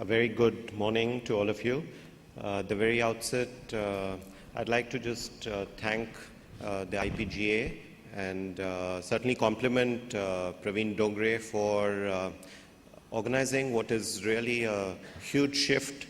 very good morning to all of you. At the very outset, I'd like to just thank the IPGA and certainly compliment Praveen Dongre for organizing what is really a huge shift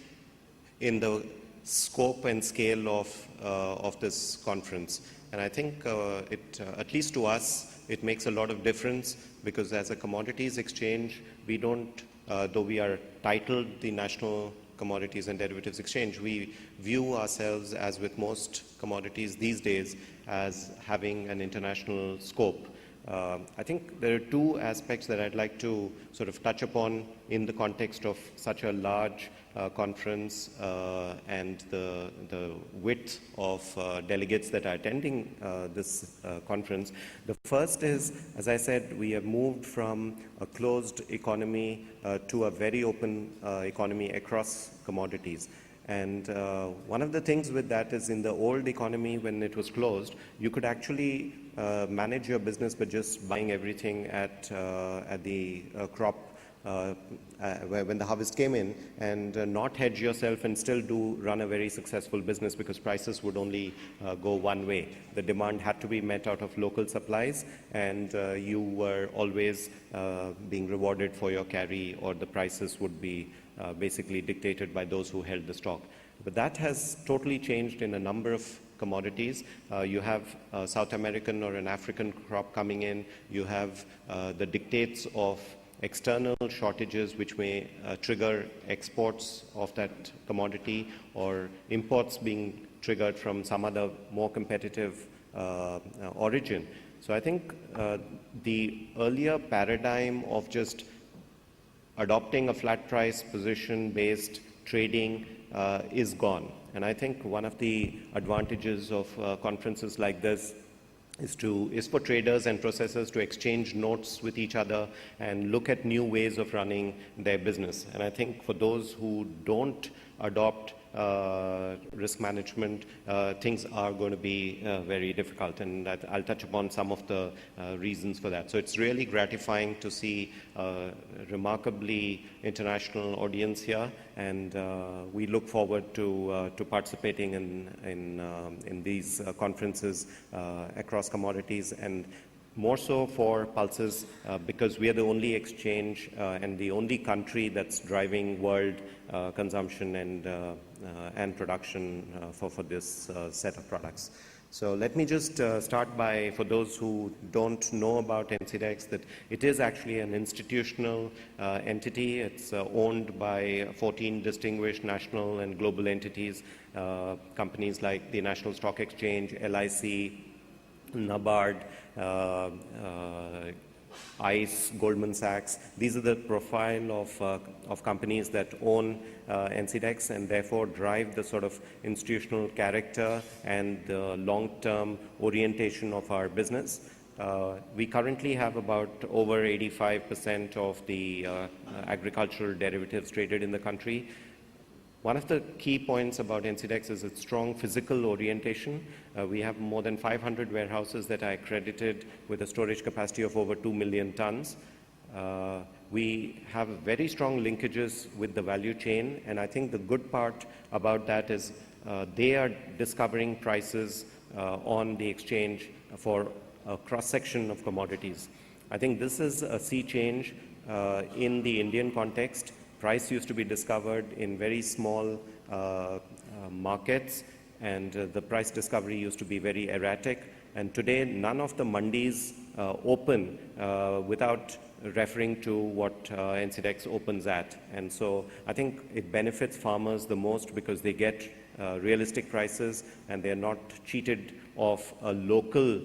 in the scope and scale of this conference. And I think at least to us, it makes a lot of difference because as a commodities exchange, we don't, though we are titled the National Commodities and Derivatives Exchange, we view ourselves, as with most commodities these days, as having an international scope. I think there are two aspects that I'd like to sort of touch upon in the context of such a large conference and the width of delegates that are attending this conference. The first is, as I said, we have moved from a closed economy to a very open economy across commodities. And one of the things with that is in the old economy, when it was closed, you could actually manage your business by just buying everything at the crop when the harvest came in and not hedge yourself and still run a very successful business because prices would only go one way. The demand had to be met out of local supplies and you were always being rewarded for your carry, or the prices would be basically dictated by those who held the stock. But that has totally changed in a number of commodities. You have a South American or an African crop coming in. You have the dictates of external shortages which may trigger exports of that commodity or imports being triggered from some other more competitive origin. So I think the earlier paradigm of just adopting a flat price position based trading is gone. And I think one of the advantages of conferences like this is for traders and processors to exchange notes with each other and look at new ways of running their business. And I think for those who don't adopt risk management, things are going to be very difficult, and I'll touch upon some of the reasons for that. So it's really gratifying to see a remarkably international audience here, and we look forward to participating in these conferences across commodities, and more so for pulses because we are the only exchange and the only country that's driving world consumption and production for this set of products. So let me just start by, for those who don't know about NCDEX, that it is actually an institutional entity. It's owned by 14 distinguished national and global entities, companies like the National Stock Exchange, LIC, NABARD, ICE, Goldman Sachs. These are the profile of companies that own NCDEX and therefore drive the sort of institutional character and the long-term orientation of our business. We currently have about over 85% of the agricultural derivatives traded in the country. One of the key points about NCDEX is its strong physical orientation. We have more than 500 warehouses that are accredited with a storage capacity of over 2 million tons. We have very strong linkages with the value chain, and I think the good part about that is they are discovering prices on the exchange for a cross-section of commodities. I think this is a sea change in the Indian context. Price used to be discovered in very small markets, and the price discovery used to be very erratic. And today, none of the mandis open without referring to what NCDEX opens at. And so I think it benefits farmers the most because they get realistic prices and they're not cheated of a local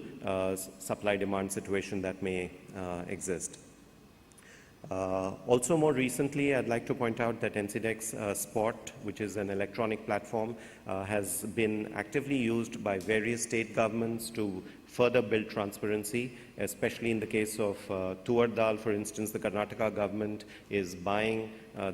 supply-demand situation that may exist. Also more recently, I'd like to point out that NCDEX Spot, which is an electronic platform, has been actively used by various state governments to further build transparency, especially in the case of Tuar Dal, for instance. The Karnataka government is buying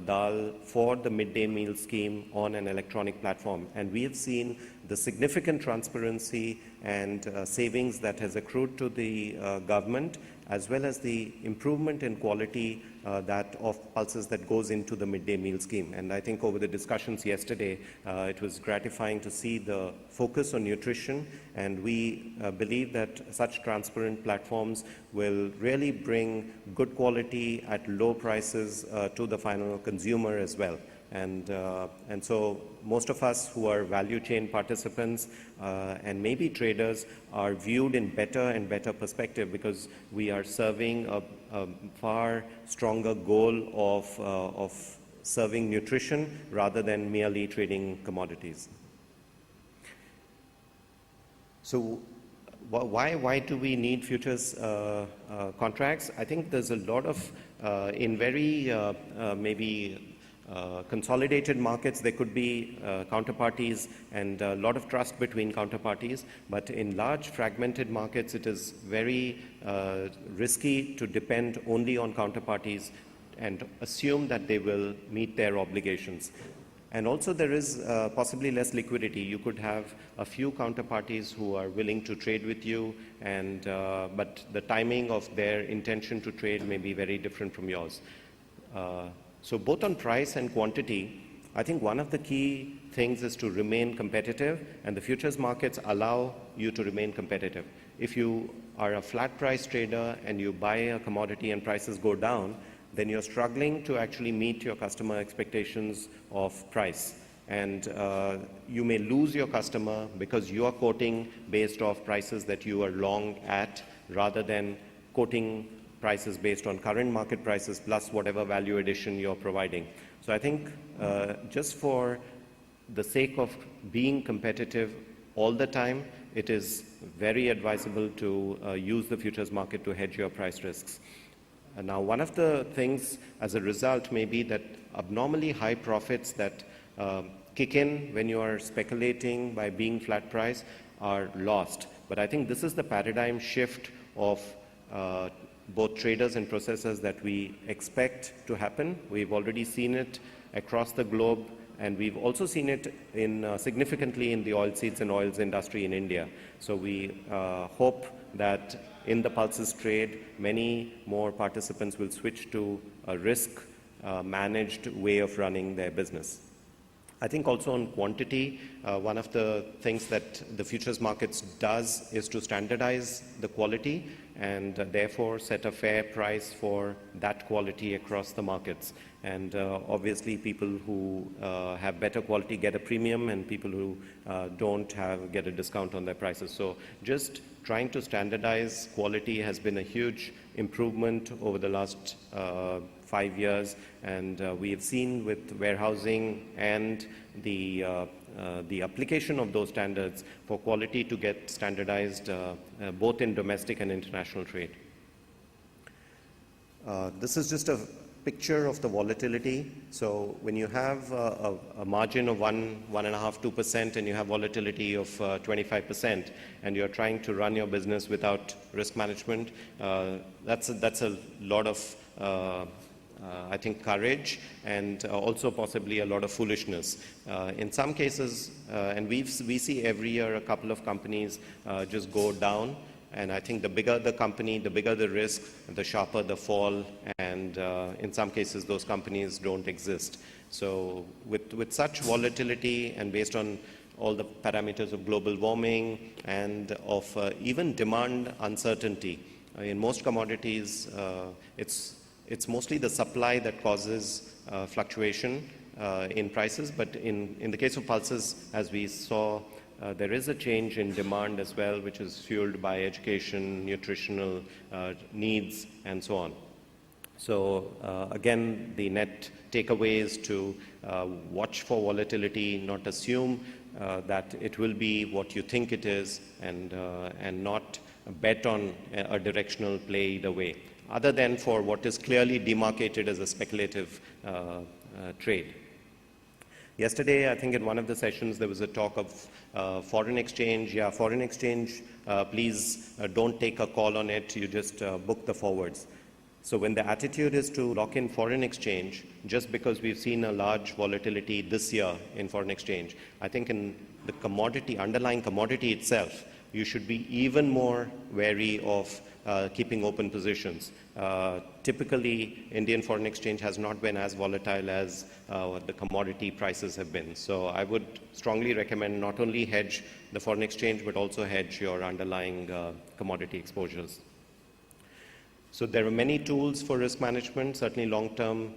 dal for the midday meal scheme on an electronic platform. And we have seen the significant transparency and savings that has accrued to the government as well as the improvement in quality that of pulses that goes into the midday meal scheme. And I think over the discussions yesterday, it was gratifying to see the focus on nutrition, and we believe that such transparent platforms will really bring good quality at low prices to the final consumer as well. And so most of us who are value chain participants and maybe traders are viewed in better and better perspective, because we are serving a far stronger goal of serving nutrition rather than merely trading commodities. So why do we need futures contracts? I think there's a lot of, in very maybe consolidated markets, there could be counterparties and a lot of trust between counterparties, but in large fragmented markets, it is very risky to depend only on counterparties and assume that they will meet their obligations. And also there is possibly less liquidity. You could have a few counterparties who are willing to trade with you, and but the timing of their intention to trade may be very different from yours. So both on price and quantity, I think one of the key things is to remain competitive, and the futures markets allow you to remain competitive. If you are a flat price trader and you buy a commodity and prices go down, then you're struggling to actually meet your customer expectations of price. And you may lose your customer because you are quoting based off prices that you are long at, rather than quoting prices based on current market prices plus whatever value addition you're providing. So I think just for the sake of being competitive all the time, it is very advisable to use the futures market to hedge your price risks. Now, one of the things as a result may be that abnormally high profits that kick in when you are speculating by being flat price are lost. But I think this is the paradigm shift of both traders and processors that we expect to happen. We've already seen it across the globe, and we've also seen it significantly in the oilseeds and oils industry in India. So we hope that in the pulses trade, many more participants will switch to a risk-managed way of running their business. I think also on quantity, one of the things that the futures markets does is to standardize the quality and therefore set a fair price for that quality across the markets. And obviously people who have better quality get a premium, and people who don't get a discount on their prices. So just trying to standardize quality has been a huge improvement over the last 5 years, and we have seen with warehousing and the application of those standards for quality to get standardized both in domestic and international trade. This is just a picture of the volatility. So when you have a margin of 1.5%, 2%, and you have volatility of 25%, and you're trying to run your business without risk management, that's a lot of I think courage, and also possibly a lot of foolishness. In some cases, and we see every year a couple of companies just go down, and I think the bigger the company, the bigger the risk, the sharper the fall, and in some cases those companies don't exist. So with such volatility, and based on all the parameters of global warming and of even demand uncertainty, in most commodities it's mostly the supply that causes fluctuation in prices, but in the case of pulses, as we saw, there is a change in demand as well, which is fueled by education, nutritional needs, and so on. So again, the net takeaway is to watch for volatility, not assume that it will be what you think it is, and not bet on a directional play either way, other than for what is clearly demarcated as a speculative trade. Yesterday, I think in one of the sessions, there was a talk of foreign exchange. Yeah, foreign exchange, please don't take a call on it. You just book the forwards. So when the attitude is to lock in foreign exchange, just because we've seen a large volatility this year in foreign exchange, I think in the commodity, underlying commodity itself, you should be even more wary of keeping open positions. Typically, Indian foreign exchange has not been as volatile as the commodity prices have been. So I would strongly recommend not only hedge the foreign exchange, but also hedge your underlying commodity exposures. So there are many tools for risk management. Certainly long-term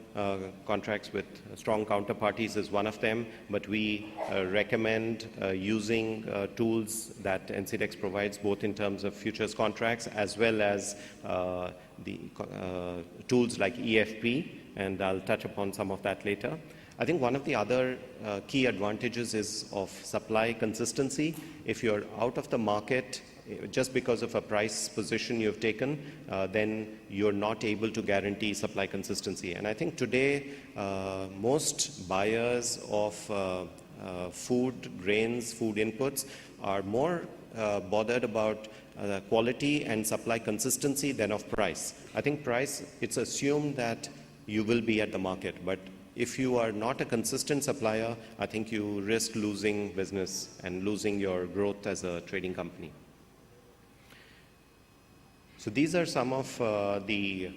contracts with strong counterparties is one of them, but we recommend using tools that NCDEX provides, both in terms of futures contracts as well as the tools like EFP, and I'll touch upon some of that later. I think one of the other key advantages is of supply consistency. If you're out of the market just because of a price position you've taken, then you're not able to guarantee supply consistency. And I think today, most buyers of food, grains, food inputs are more bothered about quality and supply consistency than of price. I think price, it's assumed that you will be at the market, but if you are not a consistent supplier, I think you risk losing business and losing your growth as a trading company. So these are some of the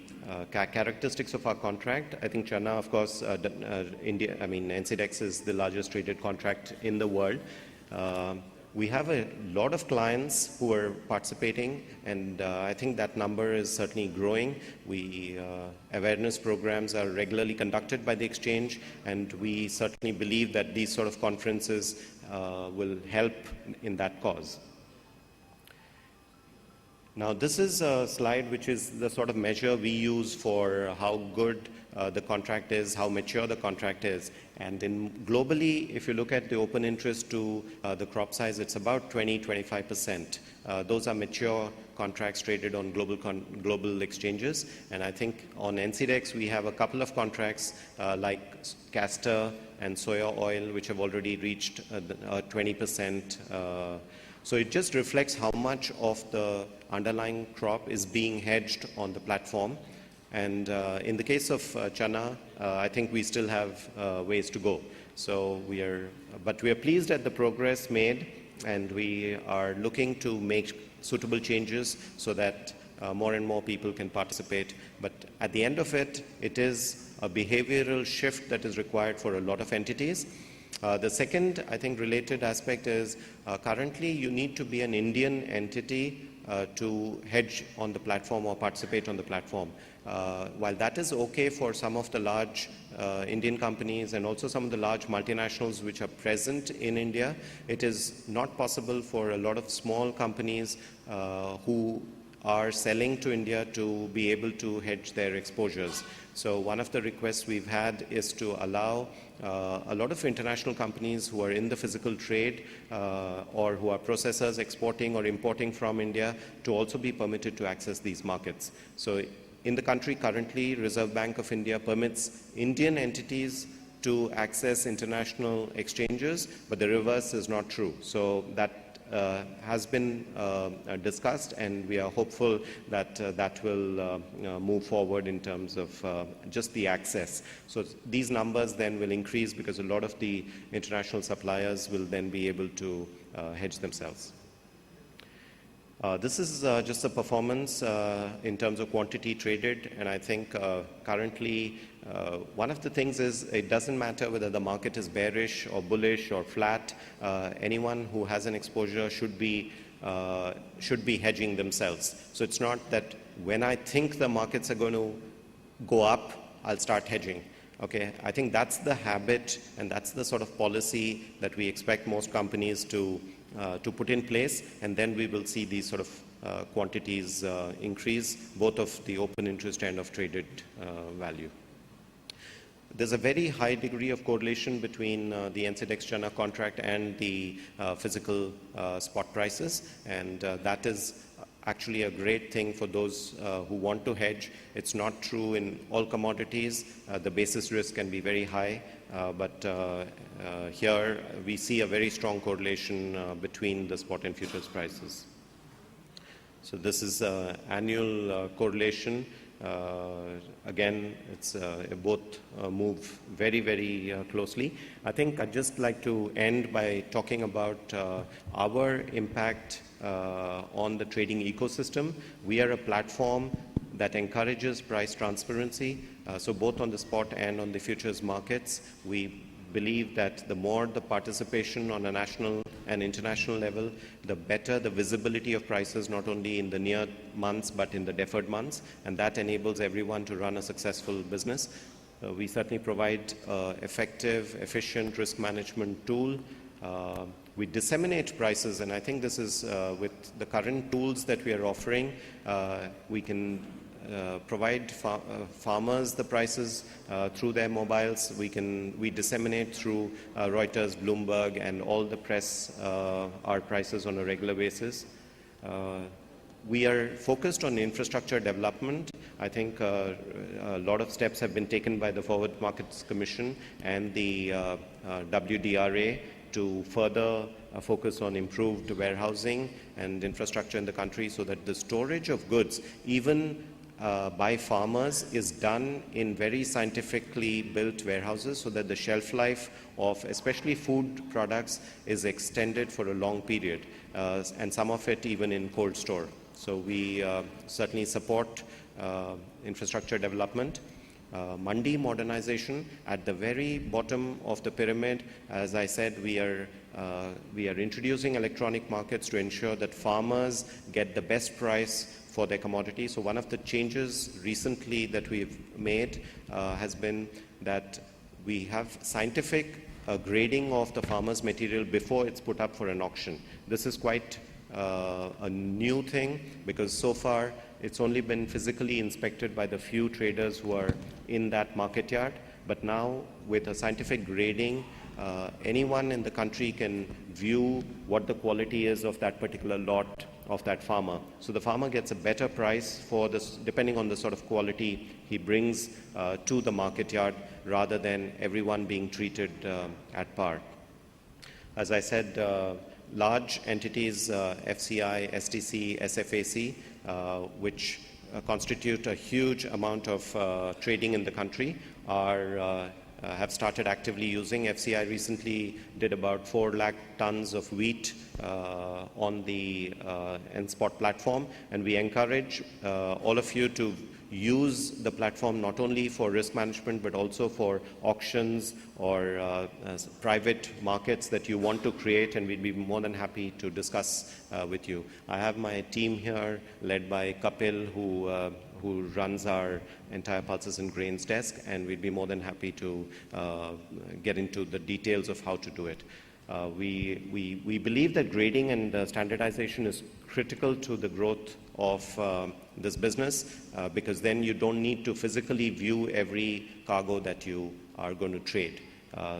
characteristics of our contract. I think Chana, of course, NCDEX is the largest traded contract in the world. We have a lot of clients who are participating, and I think that number is certainly growing. Awareness programs are regularly conducted by the exchange, and we certainly believe that these sort of conferences will help in that cause. Now, this is a slide which is the sort of measure we use for how good the contract is, how mature the contract is. And globally, if you look at the open interest to the crop size, it's about 20–25%. Those are mature contracts traded on global exchanges. And I think on NCDEX, we have a couple of contracts like castor and soya oil, which have already reached 20%. So it just reflects how much of the underlying crop is being hedged on the platform. And in the case of Chana, I think we still have ways to go. So but we are pleased at the progress made, and we are looking to make suitable changes so that more and more people can participate. But at the end of it, it is a behavioral shift that is required for a lot of entities. The second, I think, related aspect is currently you need to be an Indian entity to hedge on the platform or participate on the platform. While that is okay for some of the large Indian companies and also some of the large multinationals which are present in India, it is not possible for a lot of small companies who are selling to India to be able to hedge their exposures. So one of the requests we've had is to allow a lot of international companies who are in the physical trade or who are processors exporting or importing from India to also be permitted to access these markets. So in the country currently, Reserve Bank of India permits Indian entities to access international exchanges, but the reverse is not true. So that has been discussed, and we are hopeful that that will move forward in terms of just the access. So these numbers then will increase because a lot of the international suppliers will then be able to hedge themselves. This is just a performance in terms of quantity traded, and I think currently one of the things is it doesn't matter whether the market is bearish or bullish or flat. Anyone who has an exposure should be hedging themselves. So it's not that when I think the markets are going to go up, I'll start hedging. Okay, I think that's the habit and that's the sort of policy that we expect most companies to put in place, and then we will see these sort of quantities increase, both of the open interest and of traded value. There's a very high degree of correlation between the NCDEX Chana contract and the physical spot prices, and that is actually a great thing for those who want to hedge. It's not true in all commodities. The basis risk can be very high, but here we see a very strong correlation between the spot and futures prices. So this is annual correlation, Again, it's both move very, very closely. I think I'd just like to end by talking about our impact on the trading ecosystem. We are a platform that encourages price transparency. So both on the spot and on the futures markets, we believe that the more the participation on a national and international level, the better the visibility of prices, not only in the near months, but in the deferred months. And that enables everyone to run a successful business. We certainly provide effective, efficient risk management tool. We disseminate prices, and I think this is with the current tools that we are offering, we can provide farmers the prices through their mobiles. We disseminate through Reuters, Bloomberg, and all the press our prices on a regular basis. We are focused on infrastructure development. I think a lot of steps have been taken by the Forward Markets Commission and the WDRA to further focus on improved warehousing and infrastructure in the country, so that the storage of goods, even by farmers, is done in very scientifically built warehouses, so that the shelf life of especially food products is extended for a long period, and some of it even in cold store. So we certainly support infrastructure development. Mandi modernization at the very bottom of the pyramid. As I said, we are introducing electronic markets to ensure that farmers get the best price for their commodity. So one of the changes recently that we've made has been that we have scientific grading of the farmer's material before it's put up for an auction. This is quite a new thing, because so far it's only been physically inspected by the few traders who are in that market yard. But now, with a scientific grading, anyone in the country can view what the quality is of that particular lot of that farmer. So the farmer gets a better price for this, depending on the sort of quality he brings to the market yard, rather than everyone being treated at par. As I said, large entities, FCI, STC, SFAC, which constitute a huge amount of trading in the country, have started actively using. FCI recently did about 4 lakh tons of wheat on the N-Spot platform, and we encourage all of you to use the platform not only for risk management, but also for auctions or private markets that you want to create, and we'd be more than happy to discuss with you. I have my team here led by Kapil, who runs our entire pulses and grains desk, and we'd be more than happy to get into the details of how to do it. We believe that grading and standardization is critical to the growth of this business, because then you don't need to physically view every cargo that you are going to trade.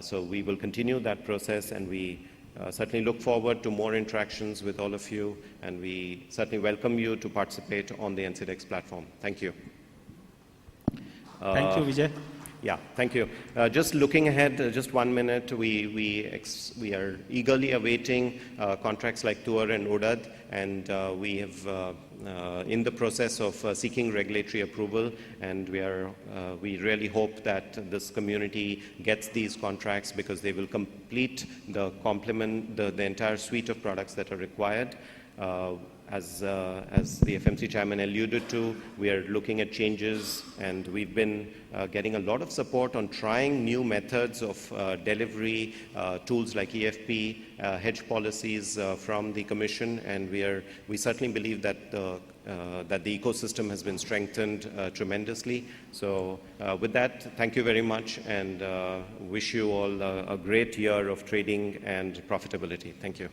So we will continue that process, and we certainly look forward to more interactions with all of you, and we certainly welcome you to participate on the NCDEX platform. Thank you. Thank you, Vijay. Yeah, thank you. Just looking ahead, just 1 minute, we are eagerly awaiting contracts like Tuar and Udad, and we have in the process of seeking regulatory approval, and we really hope that this community gets these contracts, because they will complete the entire suite of products that are required. As the FMC chairman alluded to, we are looking at changes, and we've been getting a lot of support on trying new methods of delivery, tools like EFP, hedge policies from the Commission, and we certainly believe that the ecosystem has been strengthened tremendously. So with that, thank you very much, and wish you all a great year of trading and profitability. Thank you.